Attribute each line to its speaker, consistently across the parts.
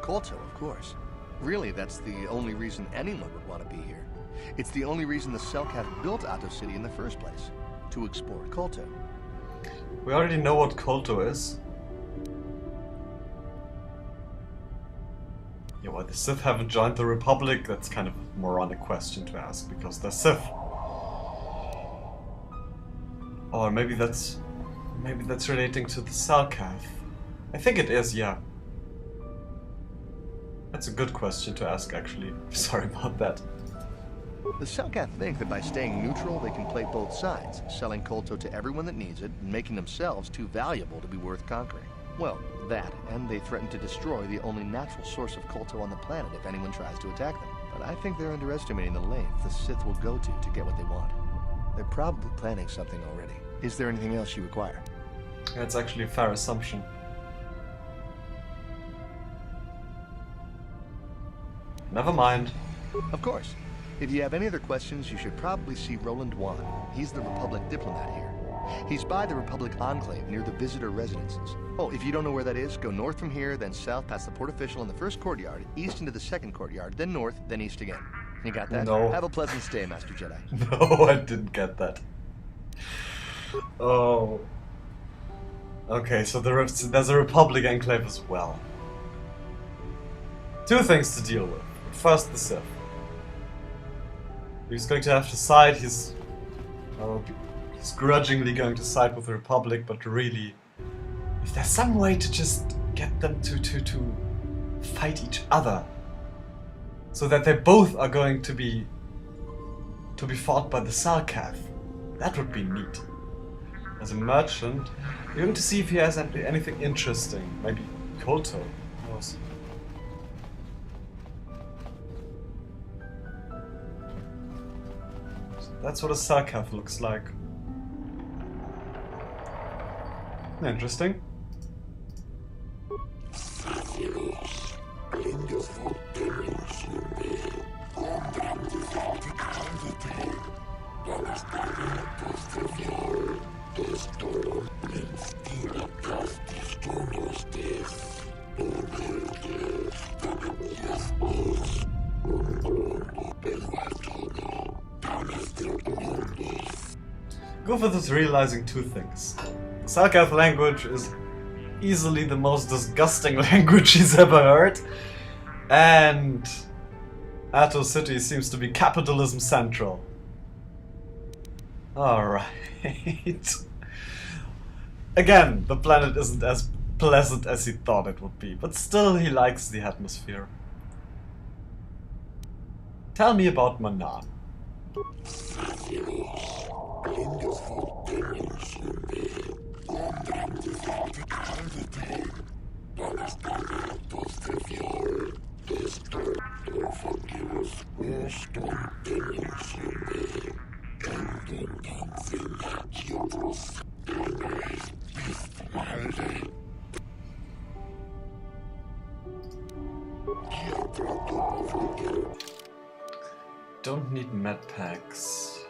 Speaker 1: KotOR, of course. Really, that's the only reason anyone would want to be here. It's the only reason the Selkath built Ato City in the first place. To explore KotOR.
Speaker 2: We already know what KotOR is. Yeah, why the Sith haven't joined the Republic, that's kind of a moronic question to ask, because they're Sith. Or maybe that's relating to the Selkath. I think it is, yeah. That's a good question to ask, actually. Sorry about that.
Speaker 1: The Selkath think that by staying neutral, they can play both sides, selling KotOR to everyone that needs it, and making themselves too valuable to be worth conquering. Well, that, and they threaten to destroy the only natural source of KotOR on the planet if anyone tries to attack them. But I think they're underestimating the length the Sith will go to get what they want. They're probably planning something already. Is there anything else you require?
Speaker 2: That's actually a fair assumption. Never mind.
Speaker 1: Of course. If you have any other questions, you should probably see Roland Wan. He's the Republic diplomat here. He's by the Republic Enclave near the visitor residences. Oh, if you don't know where that is, go north from here, then south past the port official in the first courtyard, east into the second courtyard, then north, then east again. You got that?
Speaker 2: No.
Speaker 1: Have a pleasant stay, Master Jedi.
Speaker 2: No, I didn't get that. Oh. Okay, so there's a Republic Enclave as well. Two things to deal with. First, the Sith. He's going to have to side, he's grudgingly going to side with the Republic, but really, if there's some way to just get them to fight each other, so that they both are going to be fought by the Selkath, that would be neat. As a merchant, you're going to see if he has anything interesting. Maybe KotOR. Who knows? So that's what a Selkath looks like. Interesting. Goofuth is realizing two things. The Selkath language is easily the most disgusting language he's ever heard, and Ato City seems to be capitalism central. Alright. Again, the planet isn't as pleasant as he thought it would be, but still he likes the atmosphere. Tell me about Manan. Don't need med packs.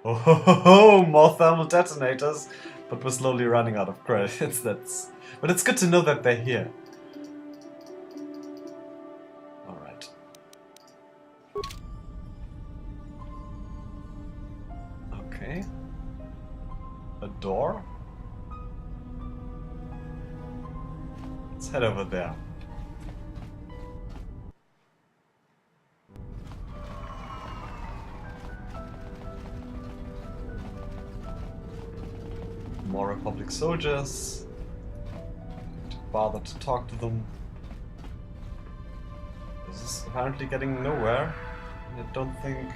Speaker 2: Oh ho ho ho! More thermal detonators, but we're slowly running out of credits. But it's good to know that they're here. All right. Okay. A door. Let's head over there. More Republic soldiers. To bother to talk to them. This is apparently getting nowhere. I don't think.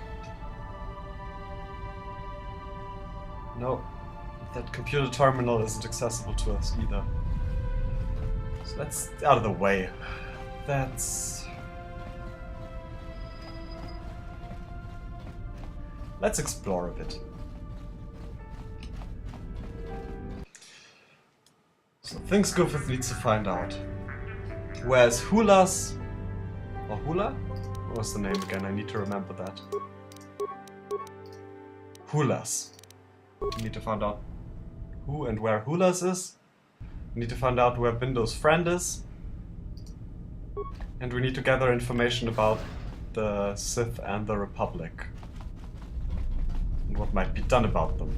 Speaker 2: No, that computer terminal isn't accessible to us either. So that's out of the way. Let's explore a bit. So things Goofuth needs to find out. Where's Hula's... or Hula? What was the name again? I need to remember that. Hula's. We need to find out who and where Hula's is. We need to find out where Bindo's friend is. And we need to gather information about the Sith and the Republic. And what might be done about them.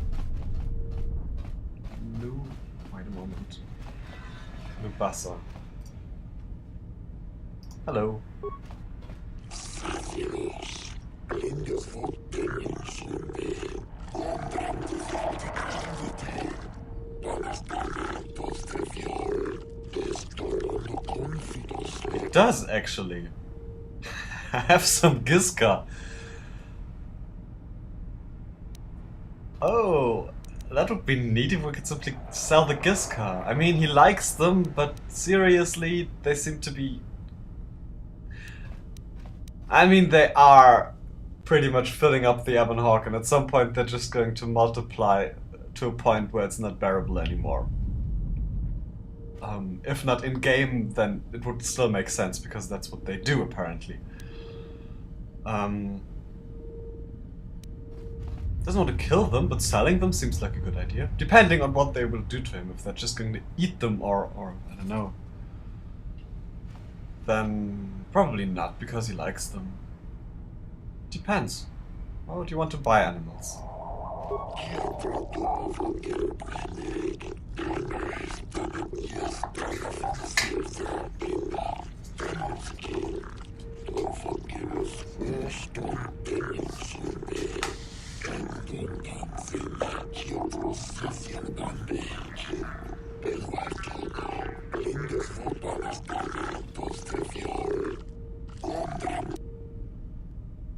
Speaker 2: Wait a moment. Lubasa. Hello. It does, actually. I have some gizka. Oh, that would be neat if we could simply sell the gizka. I mean, he likes them, but seriously, they seem to be... I mean, they are pretty much filling up the Ebon Hawk, and at some point they're just going to multiply to a point where it's not bearable anymore. If not in-game, then it would still make sense, because that's what they do, apparently. Doesn't want to kill them, but selling them seems like a good idea. Depending on what they will do to him, if they're just going to eat them or I don't know. Then probably not, because he likes them. Depends. Why would you want to buy animals?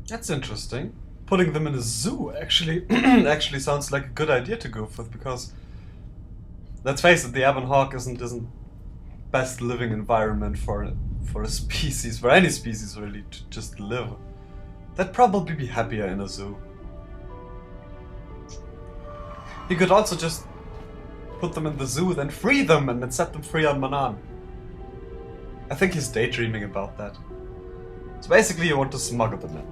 Speaker 2: That's interesting. Putting them in a zoo actually actually sounds like a good idea to Goofuth, because let's face it, the Ebon Hawk isn't best living environment for a species, for any species really, to just live. They'd probably be happier in a zoo. He could also just put them in the zoo, then free them and then set them free on Manan. I think he's daydreaming about that. So basically you want to smuggle them in.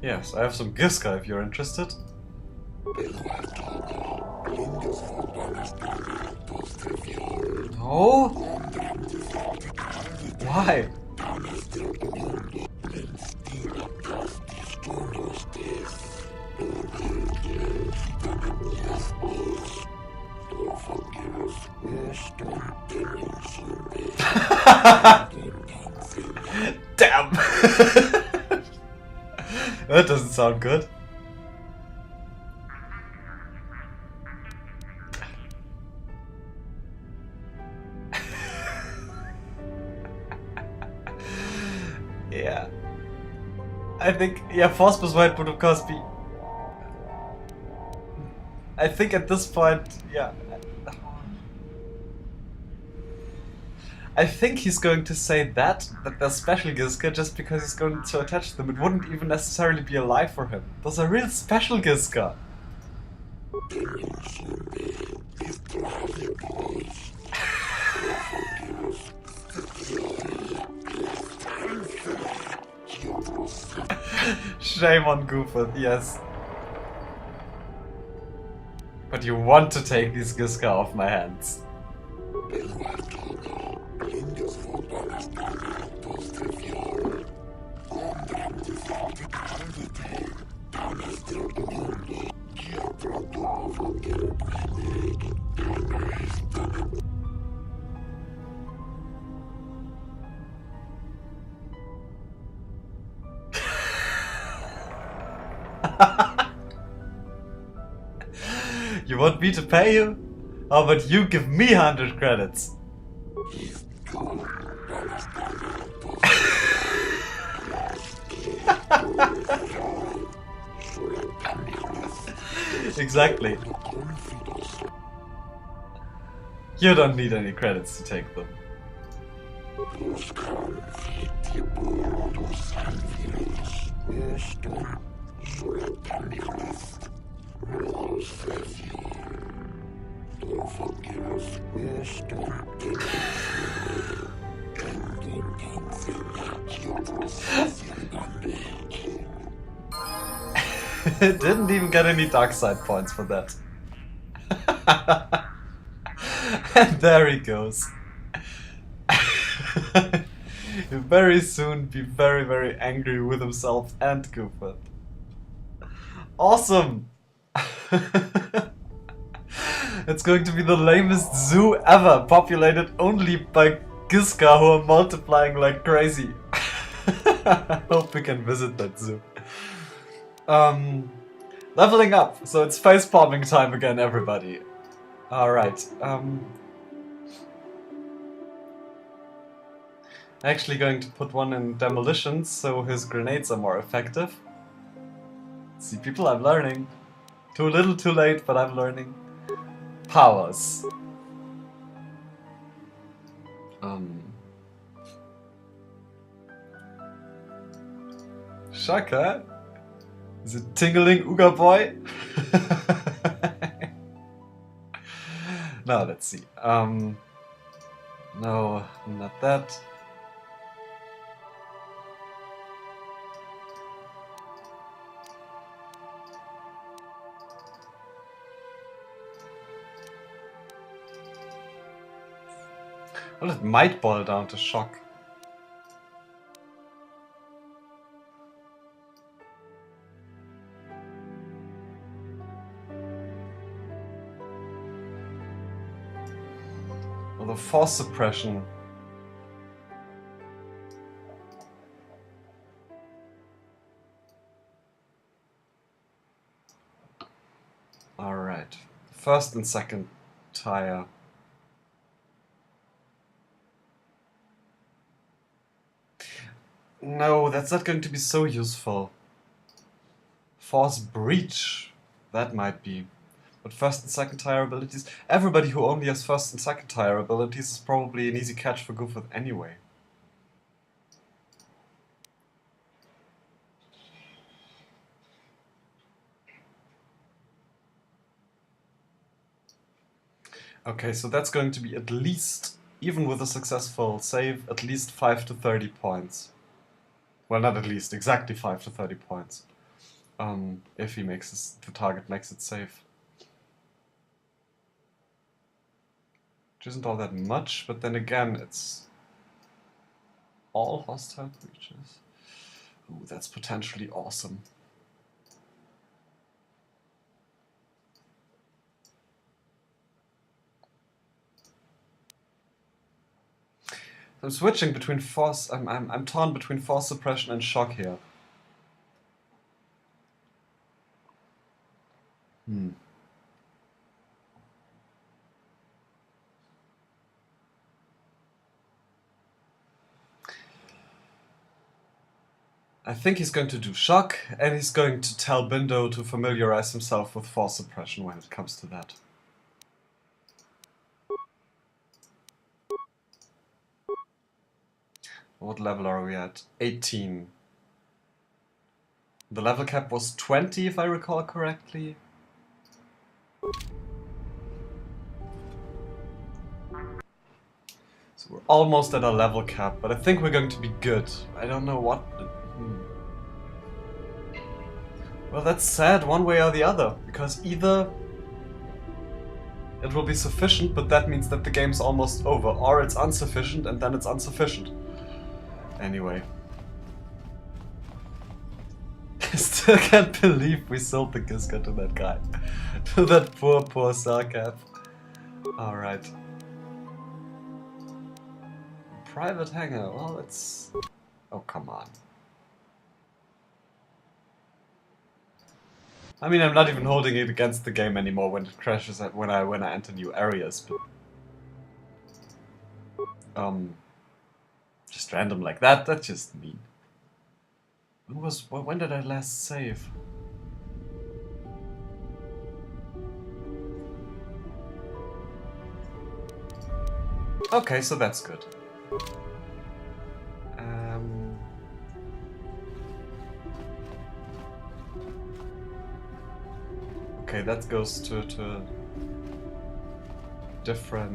Speaker 2: Yes, I have some gizka if you're interested. No? Why? Damn! That doesn't sound good. Yeah. I think, yeah, force persuade would of course be... I think at this point, yeah. I think he's going to say that they're special gizka just because he's going to attach them. It wouldn't even necessarily be a lie for him. Those are real special gizka. Shame on Goofuth, yes. But you want to take these gizka off my hands. You want me to pay you? How about you give me 100 credits? Exactly. You don't need any credits to take them. Didn't even get any dark side points for that. And there he goes. He'll very soon be very, very angry with himself and Goofuth. Awesome! It's going to be the lamest zoo ever, populated only by gizka who are multiplying like crazy. I hope we can visit that zoo. Leveling up, so it's face palming time again, everybody. Alright, actually going to put one in demolitions so his grenades are more effective. See people, I'm learning. Too little too late, but I'm learning. Powers. Shaka? Is it tingling Ooga Boy? Now let's see. No, not that. Well, it might boil down to shock. Or the force suppression. Alright. First and second tire. No, that's not going to be so useful. Force breach. That might be. But first and second tire abilities... Everybody who only has first and second tire abilities is probably an easy catch for Goofuth anyway. Okay, so that's going to be at least, even with a successful save, at least 5 to 30 points. Well, not at least, exactly 5 to 30 points. If he makes the target makes it safe. Which isn't all that much, but then again, it's all hostile creatures. Ooh, that's potentially awesome. I'm switching between force. I'm torn between force suppression and shock here. I think he's going to do shock, and he's going to tell Bindo to familiarize himself with force suppression when it comes to that. What level are we at? 18. The level cap was 20, if I recall correctly. So we're almost at our level cap, but I think we're going to be good. I don't know what... Well, that's sad one way or the other, because either it will be sufficient, but that means that the game's almost over, or it's insufficient, and then it's insufficient. Anyway. I still can't believe we sold the gizka to that guy. To that poor Sarkath. Alright. Private hangar, well, it's... Oh, come on. I mean, I'm not even holding it against the game anymore when it crashes when I enter new areas, but... Just random like that, that's just mean. When did I last save? Okay, so that's good. Okay, that goes to different